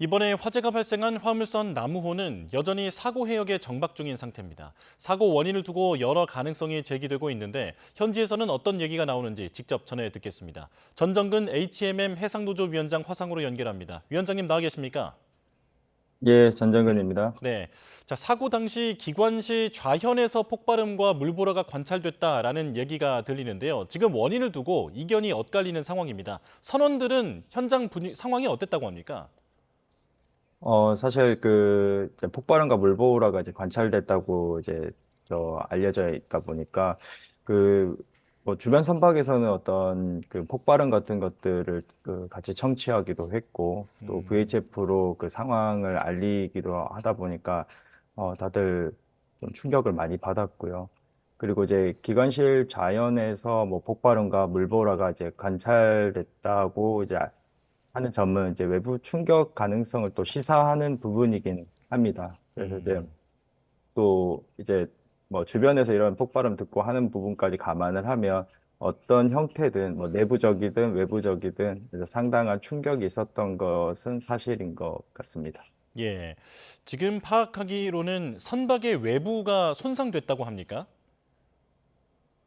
이번에 화재가 발생한 화물선 나무호는 여전히 사고 해역에 정박 중인 상태입니다. 사고 원인을 두고 여러 가능성이 제기되고 있는데 현지에서는 어떤 얘기가 나오는지 직접 전해 듣겠습니다. 전정근 HMM 해상노조 위원장 화상으로 연결합니다. 위원장님 나와 계십니까? 예, 전정근입니다. 네. 자, 사고 당시 기관실 좌현에서 폭발음과 물보라가 관찰됐다라는 얘기가 들리는데요. 지금 원인을 두고 이견이 엇갈리는 상황입니다. 선원들은 현장 상황이 어땠다고 합니까? 사실 이제 폭발음과 물보라가 이제 관찰됐다고 이제 알려져 있다 보니까 그 뭐 주변 선박에서는 어떤 그 폭발음 같은 것들을 같이 청취하기도 했고 또 VHF로 그 상황을 알리기도 하다 보니까 다들 좀 충격을 많이 받았고요. 그리고 이제 기관실 좌연에서 뭐 폭발음과 물보라가 이제 관찰됐다고 이제 하는 점은 이제 외부 충격 가능성을 또 시사하는 부분이긴 합니다. 그래서 이제 음. 또 이제 뭐 주변에서 이런 폭발음 듣고 하는 부분까지 감안을 하면 어떤 형태든 뭐 내부적이든 외부적이든 이제 상당한 충격이 있었던 것은 사실인 것 같습니다. 예. 지금 파악하기로는 선박의 외부가 손상됐다고 합니까?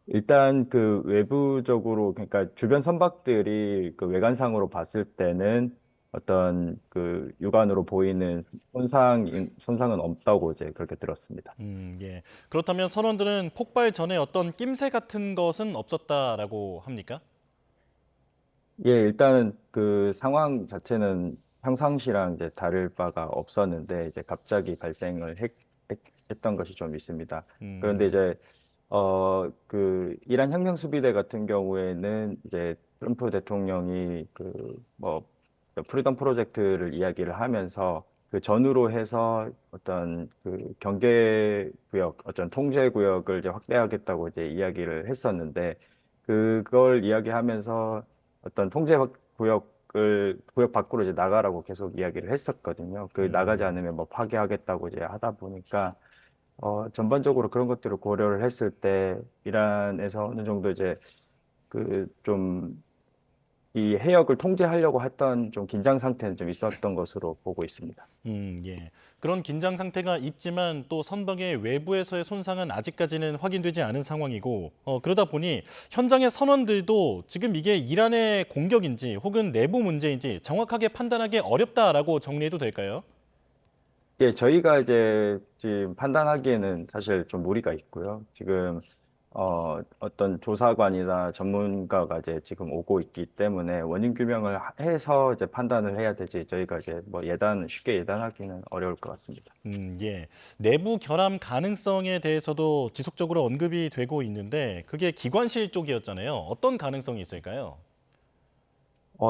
일단 그 외부적으로 그러니까 주변 선박들이 그 외관상으로 봤을 때는 어떤 그 육안으로 보이는 손상은 없다고 이제 그렇게 들었습니다. 예. 그렇다면 선원들은 폭발 전에 어떤 낌새 같은 것은 없었다라고 합니까? 예, 일단은 그 상황 자체는 평상시랑 이제 다를 바가 없었는데 이제 갑자기 했던 것이 좀 있습니다. 그런데 음. 이제 그 이란 혁명 수비대 같은 경우에는 이제 트럼프 대통령이 그 뭐 프리덤 프로젝트를 이야기를 하면서 그 전후로 해서 어떤 그 경계 구역, 어떤 통제 구역을 이제 확대하겠다고 이제 이야기를 했었는데 그걸 이야기하면서 어떤 구역 밖으로 이제 나가라고 계속 이야기를 했었거든요. 그 나가지 음. 않으면 뭐 파괴하겠다고 이제 하다 보니까 전반적으로 그런 것들을 고려를 했을 때 이란에서 어느 정도 이제 그 좀 이 해역을 통제하려고 했던 좀 긴장 상태는 좀 있었던 것으로 보고 있습니다. 예. 그런 긴장 상태가 있지만 또 선박의 외부에서의 손상은 아직까지는 확인되지 않은 상황이고 그러다 보니 현장의 선원들도 지금 이게 이란의 공격인지 혹은 내부 문제인지 정확하게 판단하기 어렵다라고 정리해도 될까요? 예, 저희가 이제 지금 판단하기에는 사실 좀 무리가 있고요. 지금 어떤 조사관이나 전문가가 이제 지금 오고 있기 때문에 원인 규명을 해서 이제 판단을 해야 되지 저희가 이제 뭐 쉽게 예단하기는 어려울 것 같습니다. 예. 내부 결함 가능성에 대해서도 지속적으로 언급이 되고 있는데 그게 기관실 쪽이었잖아요. 어떤 가능성이 있을까요?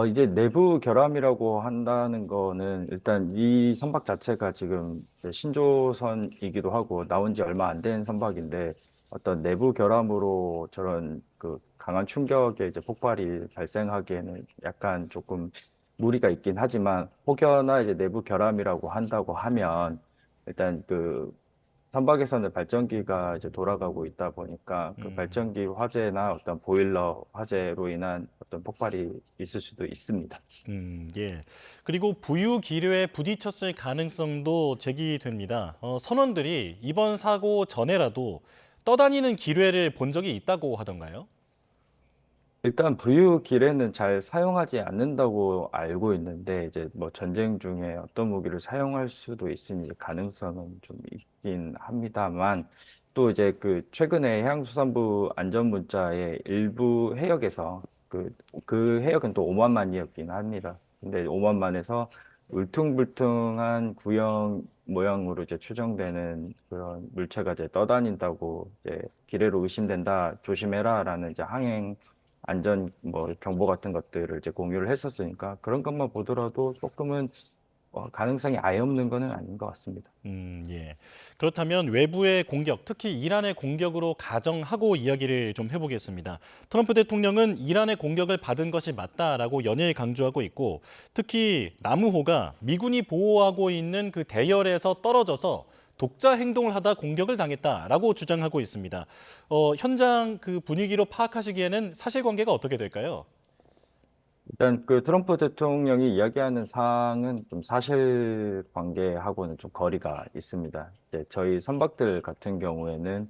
이제 내부 결함이라고 한다는 거는 일단 이 선박 자체가 지금 이제 신조선이기도 하고 나온 지 얼마 안 된 선박인데 어떤 내부 결함으로 저런 그 강한 충격의 이제 폭발이 발생하기에는 약간 조금 무리가 있긴 하지만 혹여나 이제 내부 결함이라고 한다고 하면 일단 그 선박에서는 발전기가 이제 돌아가고 있다 보니까 그 음. 발전기 화재나 어떤 보일러 화재로 인한 어떤 폭발이 있을 수도 있습니다. 예. 그리고 부유 기류에 부딪혔을 가능성도 제기됩니다. 선원들이 이번 사고 전에라도 떠다니는 기뢰를 본 적이 있다고 하던가요? 일단 부유 기뢰는 잘 사용하지 않는다고 알고 있는데 이제 뭐 전쟁 중에 어떤 무기를 사용할 수도 있으니 가능성은 좀 있긴 합니다만 또 이제 그 최근에 해양수산부 안전문자의 일부 해역에서 그 해역은 또 오만만이었긴 합니다. 근데 오만만에서 울퉁불퉁한 구형 모양으로 이제 추정되는 그런 물체가 이제 떠다닌다고 이제 기뢰로 의심된다, 조심해라라는 이제 항행 안전 뭐 정보 같은 것들을 이제 공유를 했었으니까 그런 것만 보더라도 조금은 가능성이 아예 없는 거는 아닌 것 같습니다. 예. 그렇다면 외부의 공격, 특히 이란의 공격으로 가정하고 이야기를 좀 해보겠습니다. 트럼프 대통령은 이란의 공격을 받은 것이 맞다라고 연일 강조하고 있고, 특히 나무호가 미군이 보호하고 있는 그 대열에서 떨어져서 독자 행동을 하다 공격을 당했다라고 주장하고 있습니다. 현장 그 분위기로 파악하시기에는 사실관계가 어떻게 될까요? 일단 그 트럼프 대통령이 이야기하는 사항은 좀 사실관계하고는 좀 거리가 있습니다. 이제 저희 선박들 같은 경우에는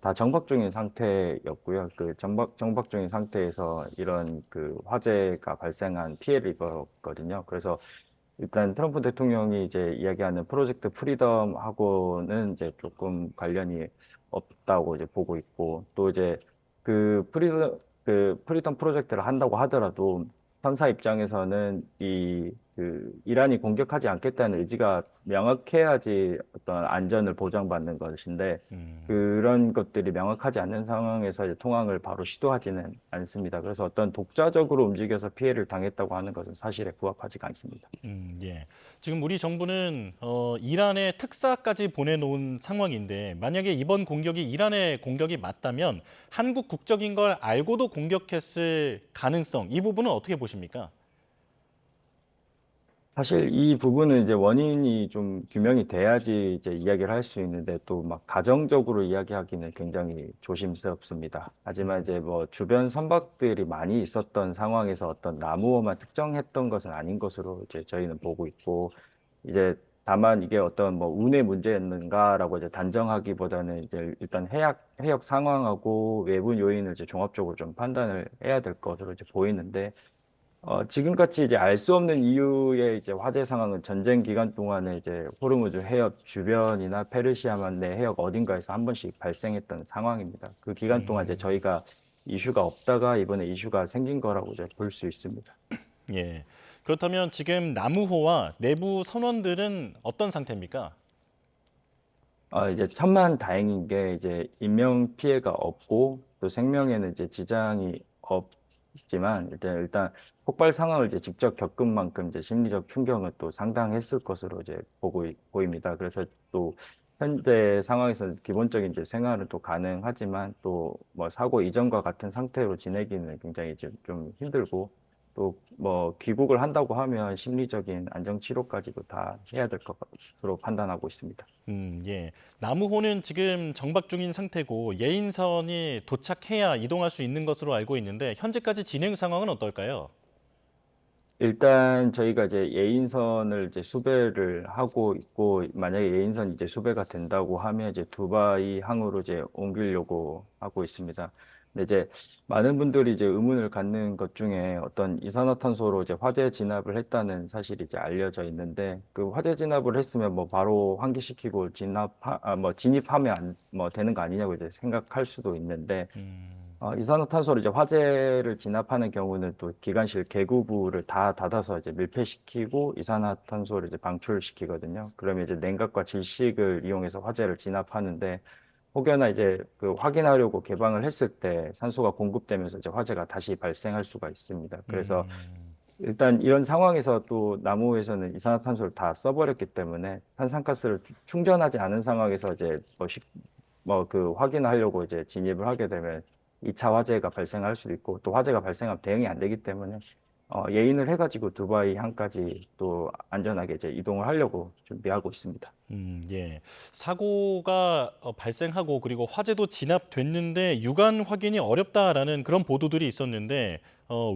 다 정박 중인 상태였고요. 그 정박 중인 상태에서 이런 그 화재가 발생한 피해를 입었거든요. 그래서 일단 트럼프 대통령이 이제 이야기하는 프로젝트 프리덤하고는 이제 조금 관련이 없다고 이제 보고 있고, 또 이제 그 프리덤 프로젝트를 한다고 하더라도 판사 입장에서는 그 이란이 공격하지 않겠다는 의지가 명확해야지 어떤 안전을 보장받는 것인데, 음. 그런 것들이 명확하지 않는 상황에서 이제 통항을 바로 시도하지는 않습니다. 그래서 어떤 독자적으로 움직여서 피해를 당했다고 하는 것은 사실에 부합하지가 않습니다. 예. 지금 우리 정부는 이란에 특사까지 보내놓은 상황인데 만약에 이번 공격이 이란의 공격이 맞다면 한국 국적인 걸 알고도 공격했을 가능성, 이 부분은 어떻게 보십니까? 사실 이 부분은 이제 원인이 좀 규명이 돼야지 이제 이야기를 할 수 있는데, 또 막 가정적으로 이야기하기는 굉장히 조심스럽습니다. 하지만 이제 뭐 주변 선박들이 많이 있었던 상황에서 어떤 나무호만 특정했던 것은 아닌 것으로 이제 저희는 보고 있고, 이제 다만 이게 어떤 뭐 운의 문제였는가라고 이제 단정하기보다는 이제 일단 해역 상황하고 외부 요인을 이제 종합적으로 좀 판단을 해야 될 것으로 이제 보이는데, 지금같이 이제 알 수 없는 이유의 이제 화재 상황은 전쟁 기간 동안에 이제 호르무즈 해협 주변이나 페르시아만 내 해역 어딘가에서 한 번씩 발생했던 상황입니다. 그 기간 동안 이제 음, 저희가 이슈가 없다가 이번에 이슈가 생긴 거라고 이제 볼 수 있습니다. 예. 그렇다면 지금 남우호와 내부 선원들은 어떤 상태입니까? 이제 천만 다행인 게 이제 인명 피해가 없고 또 생명에는 이제 지장이 없지만, 일단 폭발 상황을 이제 직접 겪은 만큼 이제 심리적 충격은 또 상당했을 것으로 이제 보입니다. 그래서 또 현재 상황에서는 기본적인 이제 생활은 또 가능하지만 또 뭐 사고 이전과 같은 상태로 지내기는 굉장히 좀 힘들고, 또 뭐 귀국을 한다고 하면 심리적인 안정 치료까지도 다 해야 될 것으로 판단하고 있습니다. 예. 남우호는 지금 정박 중인 상태고 예인선이 도착해야 이동할 수 있는 것으로 알고 있는데 현재까지 진행 상황은 어떨까요? 일단 저희가 이제 예인선을 이제 수배를 하고 있고, 만약에 예인선이 이제 수배가 된다고 하면 이제 두바이 항으로 이제 옮기려고 하고 있습니다. 근데 이제 많은 분들이 이제 의문을 갖는 것 중에 어떤 이산화탄소로 이제 화재 진압을 했다는 사실이 이제 알려져 있는데, 그 화재 진압을 했으면 뭐 바로 환기시키고 뭐 진입하면 뭐 되는 거 아니냐고 이제 생각할 수도 있는데, 이산화탄소를 이제 화재를 진압하는 경우는 또 기관실 개구부를 다 닫아서 이제 밀폐시키고 이산화탄소를 이제 방출시키거든요. 그러면 이제 냉각과 질식을 이용해서 화재를 진압하는데, 혹여나 이제 그 확인하려고 개방을 했을 때 산소가 공급되면서 이제 화재가 다시 발생할 수가 있습니다. 그래서 음, 일단 이런 상황에서 또 나무에서는 이산화탄소를 다 써버렸기 때문에 탄산가스를 충전하지 않은 상황에서 이제 뭐 그 확인하려고 이제 진입을 하게 되면 2차 화재가 발생할 수도 있고, 또 화재가 발생하면 대응이 안 되기 때문에 예인을 해가지고 두바이 항까지 또 안전하게 이제 이동을 하려고 준비하고 있습니다. 예. 사고가 발생하고 그리고 화재도 진압됐는데 유관 확인이 어렵다라는 그런 보도들이 있었는데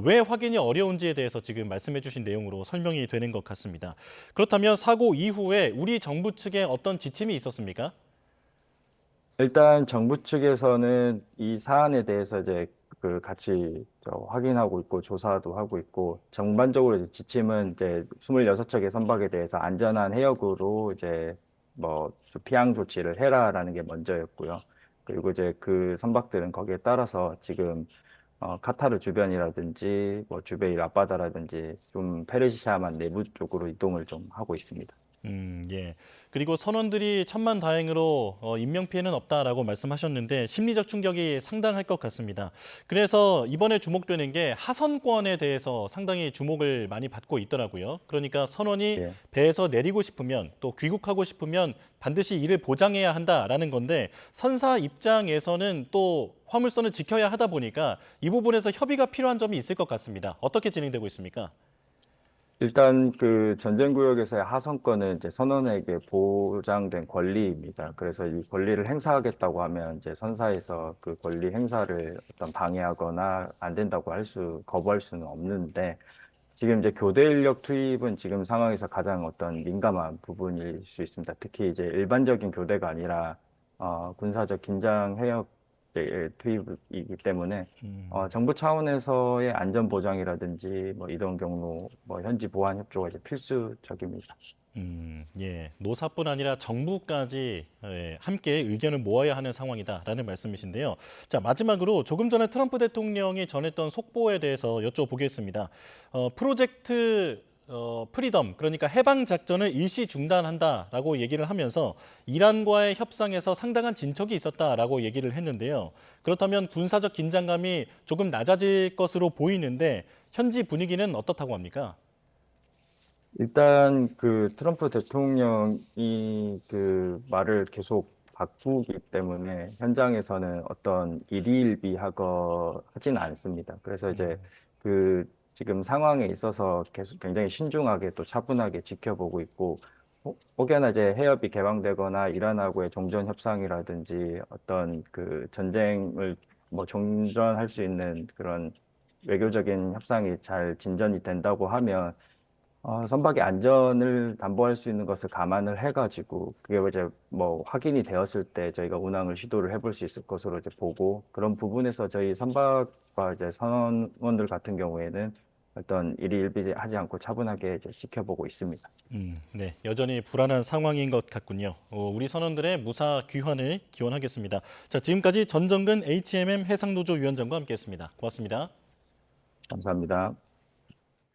왜 확인이 어려운지에 대해서 지금 말씀해 주신 내용으로 설명이 되는 것 같습니다. 그렇다면 사고 이후에 우리 정부 측에 어떤 지침이 있었습니까? 일단 정부 측에서는 이 사안에 대해서 이제 그 같이 확인하고 있고 조사도 하고 있고, 전반적으로 이제 지침은 이제 26척의 선박에 대해서 안전한 해역으로 이제 뭐좀 피항 조치를 해라라는 게 먼저였고요. 그리고 이제 그 선박들은 거기에 따라서 지금 카타르 주변이라든지 뭐 주베일 앞바다라든지 좀 페르시아만 내부 쪽으로 이동을 좀 하고 있습니다. 예. 그리고 선원들이 천만다행으로 인명 피해는 없다라고 말씀하셨는데 심리적 충격이 상당할 것 같습니다. 그래서 이번에 주목되는 게 하선권에 대해서 상당히 주목을 많이 받고 있더라고요. 그러니까 선원이 예. 배에서 내리고 싶으면 또 귀국하고 싶으면 반드시 이를 보장해야 한다라는 건데 선사 입장에서는 또 화물선을 지켜야 하다 보니까 이 부분에서 협의가 필요한 점이 있을 것 같습니다. 어떻게 진행되고 있습니까? 일단 그 전쟁구역에서의 하선권은 이제 선원에게 보장된 권리입니다. 그래서 이 권리를 행사하겠다고 하면 이제 선사에서 그 권리 행사를 어떤 방해하거나 안 된다고 거부할 수는 없는데, 지금 이제 교대 인력 투입은 지금 상황에서 가장 어떤 민감한 부분일 수 있습니다. 특히 이제 일반적인 교대가 아니라 군사적 긴장 해역의 투입이기 때문에 정부 차원에서의 안전 보장이라든지 뭐 이동 경로, 뭐 현지 보안 협조가 이제 필수적입니다. 예, 노사뿐 아니라 정부까지 함께 의견을 모아야 하는 상황이다라는 말씀이신데요. 자, 마지막으로 조금 전에 트럼프 대통령이 전했던 속보에 대해서 여쭤보겠습니다. 프로젝트 프리덤, 그러니까 해방 작전을 일시 중단한다라고 얘기를 하면서 이란과의 협상에서 상당한 진척이 있었다라고 얘기를 했는데요. 그렇다면 군사적 긴장감이 조금 낮아질 것으로 보이는데 현지 분위기는 어떻다고 합니까? 일단 그 트럼프 대통령이 그 말을 계속 바꾸기 때문에 현장에서는 어떤 일희일비하거 하지는 않습니다. 그래서 이제 그 지금 상황에 있어서 계속 굉장히 신중하게 또 차분하게 지켜보고 있고, 혹여나 이제 해협이 개방되거나 이란하고의 종전 협상이라든지 어떤 그 전쟁을 뭐 종전할 수 있는 그런 외교적인 협상이 잘 진전이 된다고 하면 선박의 안전을 담보할 수 있는 것을 감안을 해가지고 그게 이제 뭐 확인이 되었을 때 저희가 운항을 시도를 해볼 수 있을 것으로 이제 보고, 그런 부분에서 저희 선박과 이제 선원들 같은 경우에는 어떤 일희일비하지 않고 차분하게 이제 지켜보고 있습니다. 네, 여전히 불안한 상황인 것 같군요. 우리 선원들의 무사 귀환을 기원하겠습니다. 자, 지금까지 전정근 HMM 해상노조 위원장과 함께했습니다. 고맙습니다. 감사합니다.